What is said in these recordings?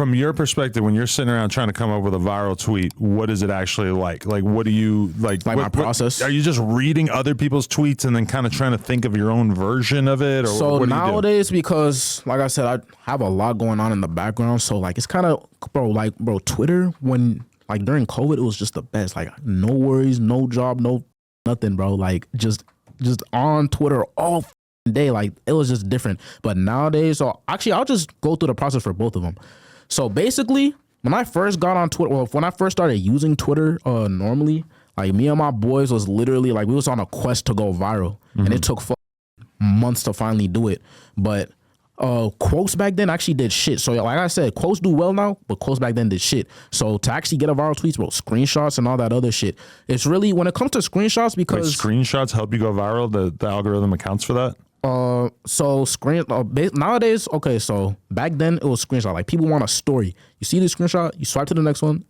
from your perspective, when you're sitting around trying to come up with a viral tweet, what is it actually like? Like, what do you like? Like my process? Are you just reading other people's tweets and then kind of trying to think of your own version of it? Or so what nowadays, because like I said, I have a lot going on in the background. So like, it's kind of, bro, Twitter, when like during COVID, it was just the best. Like no worries, no job, no nothing, bro. Like just on Twitter all day. Like it was just different. But nowadays, so actually I'll just go through the process for both of them. So basically, when I first got on Twitter, well, when I first started using Twitter normally, like me and my boys was literally like, we was on a quest to go viral. And it took months to finally do it. But quotes back then actually did shit. So like I said, quotes do well now, but quotes back then did shit. So to actually get a viral tweet, bro, screenshots and all that other shit, it's really, when it comes to screenshots, because screenshots help you go viral. The algorithm accounts for that. So nowadays, okay, so back then it was screenshot. Like people want a story. You see the screenshot, you swipe to the next one,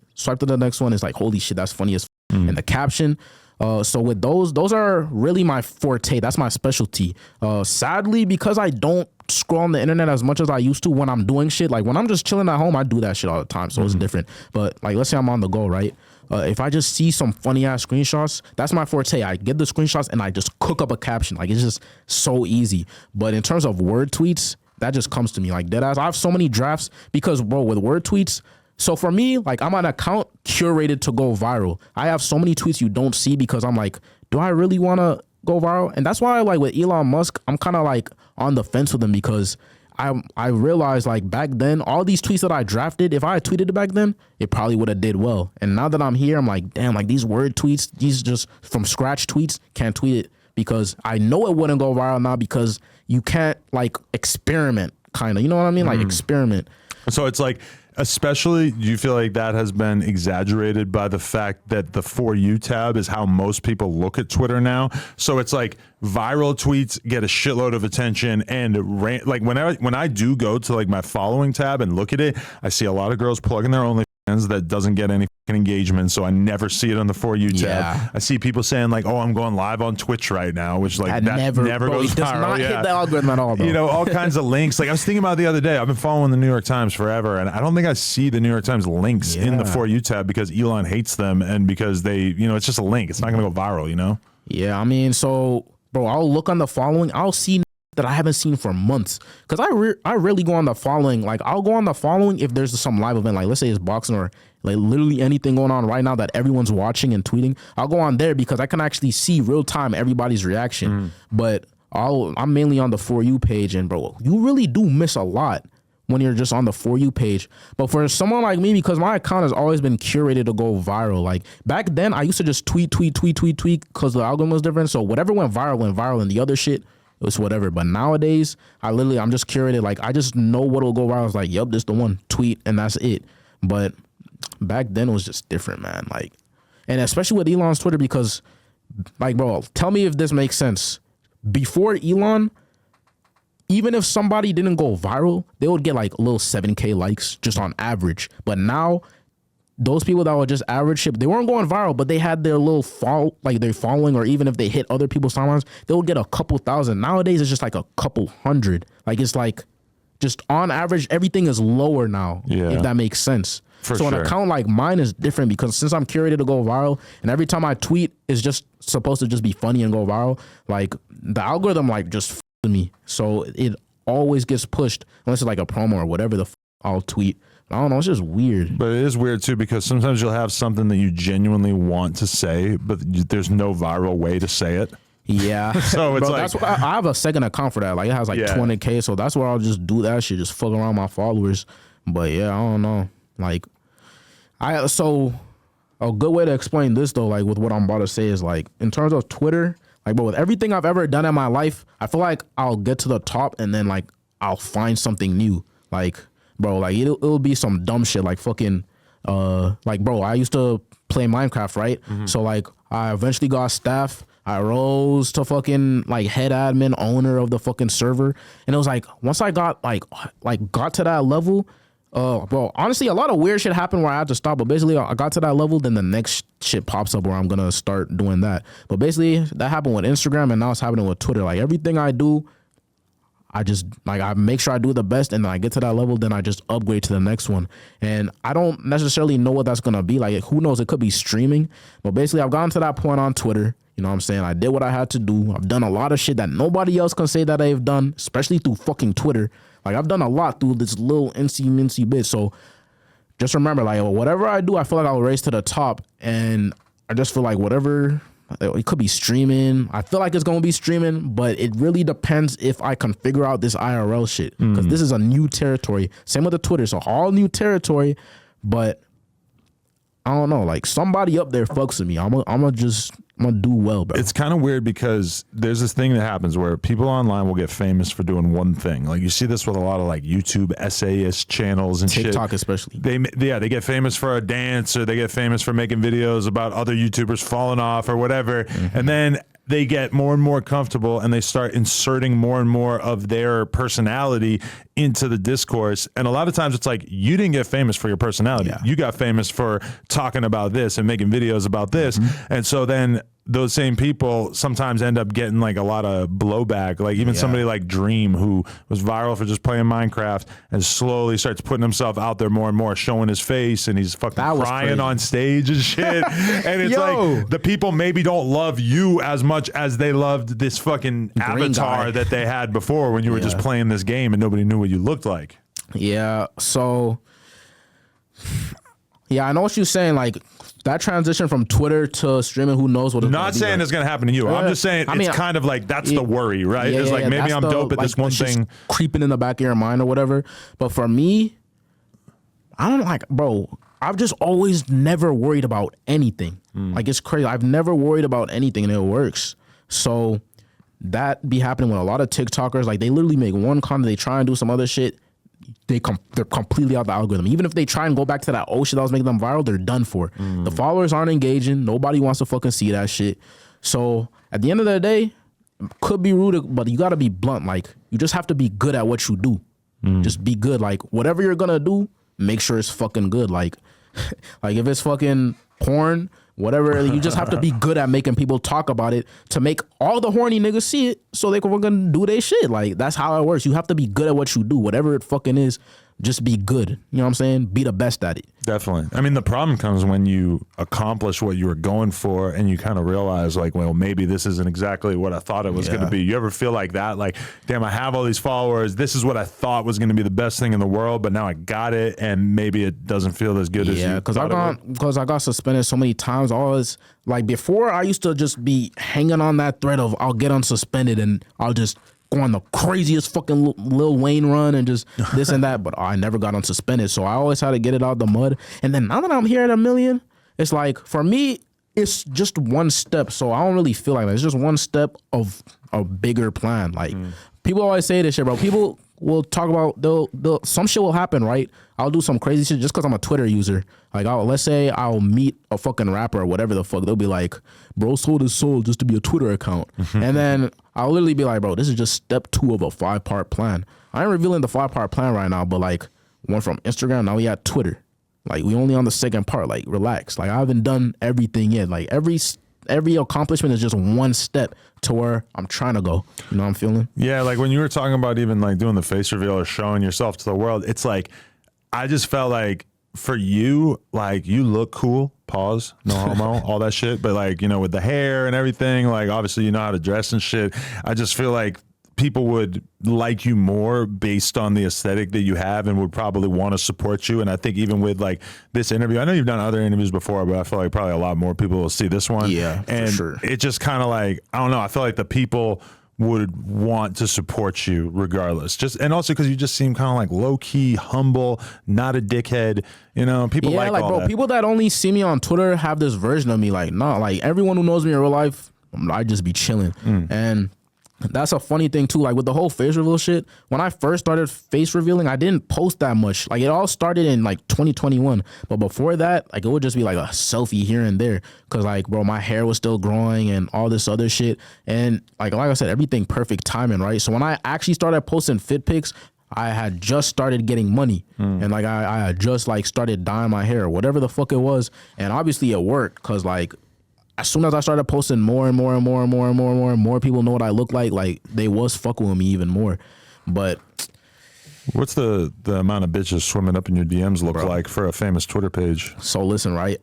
it's like, holy shit, that's funny as and the caption. So with those are really my forte. That's my specialty. Sadly, because I don't scroll on the internet as much as I used to when I'm doing shit. Like when I'm just chilling at home, I do that shit all the time. So it's different. But like, let's say I'm on the go, right? If I just see some funny ass screenshots, that's my forte. I get the screenshots and I just cook up a caption. Like it's just so easy. But in terms of word tweets, that just comes to me like deadass. I have so many drafts because, bro, with word tweets, so for me, like I'm an account curated to go viral. I have so many tweets you don't see because I'm like, do I really want to go viral? And that's why like with Elon Musk, I'm kind of like on the fence with him because I realized like back then, all these tweets that I drafted, if I had tweeted it back then, it probably would have did well. And now that I'm here, I'm like, damn, like these word tweets, these just from scratch tweets, can't tweet it because I know it wouldn't go viral now because you can't like experiment kind of, you know what I mean? Like experiment. So it's like, especially, do you feel like that has been exaggerated by the fact that the For You tab is how most people look at Twitter now? So it's like viral tweets get a shitload of attention, and like when I do go to like my following tab and look at it, I see a lot of girls plugging their OnlyFans that doesn't get any engagement, so I never see it on the For You tab. Yeah. I see people saying like, "Oh, I'm going live on Twitch right now," which like that never goes it does viral. not hit the algorithm at all, bro. You know, all kinds of links. Like I was thinking about the other day, I've been following the New York Times forever, and I don't think I see the New York Times links in the For You tab because Elon hates them and because they, you know, it's just a link. It's not going to go viral, you know? Yeah, I mean, so, bro, I'll look on the following. I'll see that I haven't seen for months because I really go on the following. Like I'll go on the following if there's some live event, like let's say it's boxing or like literally anything going on right now that everyone's watching and tweeting. I'll go on there because I can actually see real time everybody's reaction. But I'm mainly on the For You page, and bro, you really do miss a lot when you're just on the For You page. But for someone like me, because my account has always been curated to go viral. Like back then, I used to just tweet because the algorithm was different. So whatever went viral, and the other shit, it was whatever. But nowadays, I'm just curated. Like I just know what'll go viral. It's like, yep, this the one, tweet, and that's it. But back then it was just different, man. Like, and especially with Elon's Twitter, because like, bro, tell me if this makes sense. Before Elon, even if somebody didn't go viral, they would get like a little 7K likes just on average. But now, those people that were just average shit, they weren't going viral, but they had their little their following, or even if they hit other people's timelines, they would get a couple thousand. Nowadays, it's just like a couple hundred. Like it's like just on average, everything is lower now, if that makes sense. So an account like mine is different because since I'm curated to go viral, and every time I tweet is just supposed to just be funny and go viral, like the algorithm like just with me. So it always gets pushed unless it's like a promo or whatever I'll tweet. I don't know, it's just weird. But it is weird too because sometimes you'll have something that you genuinely want to say, but there's no viral way to say it. Yeah. So it's bro, like, that's why I have a second account for that. Like it has like 20K, so that's where I'll just do that shit, just fuck around my followers. But yeah, I don't know. Like so a good way to explain this though, like with what I'm about to say is like in terms of Twitter, like bro, with everything I've ever done in my life, I feel like I'll get to the top and then like I'll find something new. Like bro, like it'll be some dumb shit like fucking like bro, I used to play Minecraft, right? So like I eventually got staff. I rose to fucking like head admin, owner of the fucking server, and it was like once I got like got to that level, bro, honestly a lot of weird shit happened where I had to stop, but basically I got to that level, then the next shit pops up where I'm gonna start doing that. But basically that happened with Instagram, and now it's happening with Twitter. Like everything I do, I just like I make sure I do the best, and then I get to that level, then I just upgrade to the next one. And I don't necessarily know what that's gonna be. Like, who knows? It could be streaming, but basically, I've gotten to that point on Twitter. You know what I'm saying? I did what I had to do. I've done a lot of shit that nobody else can say that I've done, especially through fucking Twitter. Like, I've done a lot through this little mincy bit. So just remember, like, whatever I do, I feel like I'll raise to the top. And I just feel like whatever, it could be streaming. I feel like it's going to be streaming, but it really depends if I can figure out this IRL shit. Because this is a new territory. Same with the Twitter. So all new territory, but I don't know. Like, somebody up there fucks with me. I'm gonna do well, bro. It's kind of weird because there's this thing that happens where people online will get famous for doing one thing. Like, you see this with a lot of like YouTube essayist channels and TikTok shit. especially. They get famous for a dance, or they get famous for making videos about other YouTubers falling off or whatever. And then they get more and more comfortable and they start inserting more and more of their personality into the discourse. And a lot of times it's like, you didn't get famous for your personality. Yeah. You got famous for talking about this and making videos about this. And so then those same people sometimes end up getting like a lot of blowback. Like even somebody like Dream, who was viral for just playing Minecraft, and slowly starts putting himself out there more and more, showing his face, and he's fucking crying on stage and shit. And it's like, the people maybe don't love you as much as they loved this fucking avatar that they had before when you were just playing this game and nobody knew what you looked like. Yeah. So yeah, I know what you're saying. Like, that transition from Twitter to streaming, who knows what it's Not saying it's going to happen to you. I'm just saying it's kind of like, that's the worry, right? It's like, maybe I'm dope at this one thing. Creeping in the back of your mind or whatever. But for me, I don't like, bro, I've just always never worried about anything. Like, it's crazy. I've never worried about anything, and it works. So that be happening with a lot of TikTokers. Like, they literally make one comment, they try and do some other shit, they're completely out the algorithm. Even if they try and go back to that old shit that was making them viral, they're done for. The followers aren't engaging. Nobody wants to fucking see that shit. So at the end of the day, could be rude, but you got to be blunt. Like, you just have to be good at what you do. Just be good. Like, whatever you're gonna do, make sure it's fucking good. Like if it's fucking porn, whatever, you just have to be good at making people talk about it to make all the horny niggas see it so they can fucking do their shit. Like, that's how it works. You have to be good at what you do. Whatever it fucking is, just be good. You know what I'm saying? Be the best at it. Definitely. I mean, the problem comes when you accomplish what you were going for and you kind of realize, like, well, maybe this isn't exactly what I thought it was going to be. You ever feel like that? Like, damn, I have all these followers. This is what I thought was going to be the best thing in the world, but now I got it, and maybe it doesn't feel as good as you thought. Because I got suspended so many times. Always, like, before, I used to just be hanging on that thread of I'll get unsuspended and I'll just go on the craziest fucking Lil Wayne run and just this and that, but I never got unsuspended, so I always had to get it out the mud. And then now that I'm here at 1 million, it's like, for me, it's just one step, so I don't really feel like that. It's just one step of a bigger plan. Like, people always say this shit, bro. People will talk about, some shit will happen, right? I'll do some crazy shit just because I'm a Twitter user. Like, let's say I'll meet a fucking rapper or whatever the fuck. They'll be like, bro sold his soul just to be a Twitter account. And then I'll literally be like, bro, this is just step 2 of a 5-part plan. I ain't revealing the 5-part plan right now, but like, went from Instagram, now we at Twitter. Like, we only on the second part. Like, relax. Like, I haven't done everything yet. Like, every accomplishment is just one step to where I'm trying to go. You know what I'm feeling? Yeah, like when you were talking about even like doing the face reveal or showing yourself to the world, it's like, I just felt like for you, like, you look cool, pause, no homo, all that shit. But like, you know, with the hair and everything, like, obviously you know how to dress and shit. I just feel like people would like you more based on the aesthetic that you have and would probably want to support you. And I think even with like this interview, I know you've done other interviews before, but I feel like probably a lot more people will see this one. Yeah, and for sure. It just kind of like, I don't know, I feel like the people would want to support you regardless. Just, and also because you just seem kind of like low key, humble, not a dickhead. You know, people like all bro, that. people that only see me on Twitter have this version of me. Like, nah, like everyone who knows me in real life, I just be chilling. And that's a funny thing too. Like, with the whole face reveal shit, when I first started face revealing, I didn't post that much. Like, it all started in like 2021. But before that, like, it would just be like a selfie here and there. Cause like, bro, my hair was still growing and all this other shit. And like I said, everything perfect timing, right? So when I actually started posting fit pics, I had just started getting money. And like, I had just like started dyeing my hair, whatever the fuck it was. And obviously it worked. Cause like, as soon as I started posting more and more people know what I look like they was fucking with me even more. But What's the amount of bitches swimming up in your DMs look like for a famous Twitter page? so listen, right?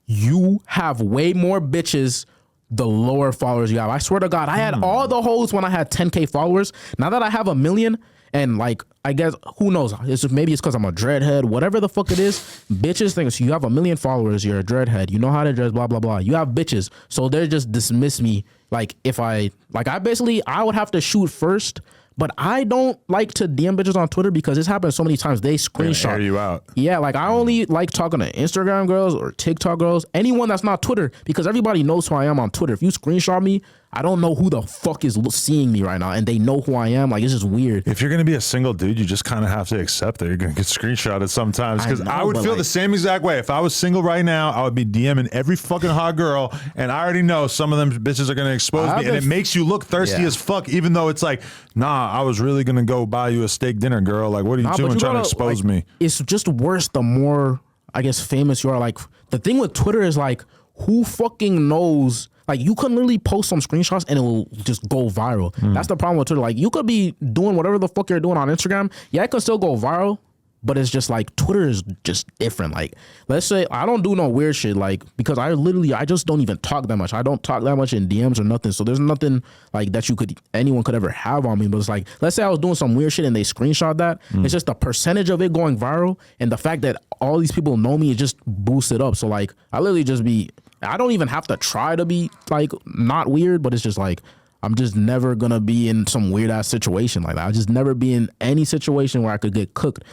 You have way more bitches the lower followers you have. I swear to God, I had all the hoes when I had 10K followers. Now that I have 1 million, and like, I guess, who knows? Maybe it's because I'm a dreadhead, whatever the fuck it is. Bitches think, so you have 1 million followers, you're a dreadhead, you know how to dress, blah, blah, blah. You have bitches. So they just dismiss me. Like, if I would have to shoot first. But I don't like to DM bitches on Twitter because it's happened so many times. They screenshot. Air you out. Yeah, like I only like talking to Instagram girls or TikTok girls, anyone that's not Twitter, because everybody knows who I am on Twitter. If you screenshot me, I don't know who the fuck is seeing me right now, and they know who I am. Like, it's just weird. If you're gonna be a single dude, you just kind of have to accept that you're gonna get screenshotted sometimes. Because I would feel the same exact way. If I was single right now, I would be DMing every fucking hot girl, and I already know some of them bitches are gonna expose me, and it makes you look thirsty as fuck. Even though it's like, nah, I was really gonna go buy you a steak dinner, girl. Like, what are you doing trying to expose me? It's just worse the more, I guess, famous you are. Like, the thing with Twitter is like, who fucking knows? Like, you can literally post some screenshots and it will just go viral. That's the problem with Twitter. Like, you could be doing whatever the fuck you're doing on Instagram. Yeah, it could still go viral, but it's just like, Twitter is just different. Like, let's say I don't do no weird shit, like, because I just don't even talk that much. I don't talk that much in DMs or nothing. So there's nothing like that anyone could ever have on me. But it's like, let's say I was doing some weird shit and they screenshot that. It's just the percentage of it going viral and the fact that all these people know me, it just boosts it up. So like, I don't even have to try to be like not weird, but it's just like, I'm just never gonna be in some weird ass situation like that. I'll just never be in any situation where I could get cooked.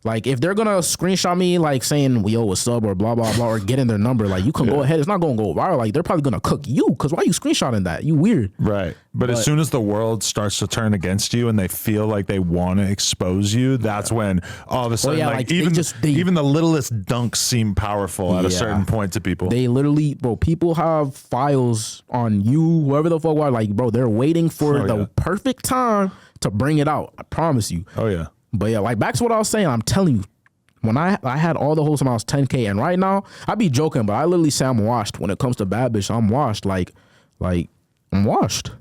Like, if they're gonna screenshot me like saying, yo, what's up, or blah, blah, blah, or getting their number, like, you can go ahead. It's not gonna go viral. Like, they're probably gonna cook you, because why are you screenshotting that? You weird. Right. But as soon as the world starts to turn against you and they feel like they want to expose you, that's when all of a sudden, even the littlest dunks seem powerful at a certain point to people. They literally, bro, people have files on you, whoever the fuck are, like, bro, they're waiting for the perfect time to bring it out. I promise you. Oh, yeah. But yeah, like, back to what I was saying, I'm telling you, when I had all the hoes when I was 10K, and right now, I be joking, but I literally say I'm washed. When it comes to bad bitch, I'm washed. Like, I'm washed.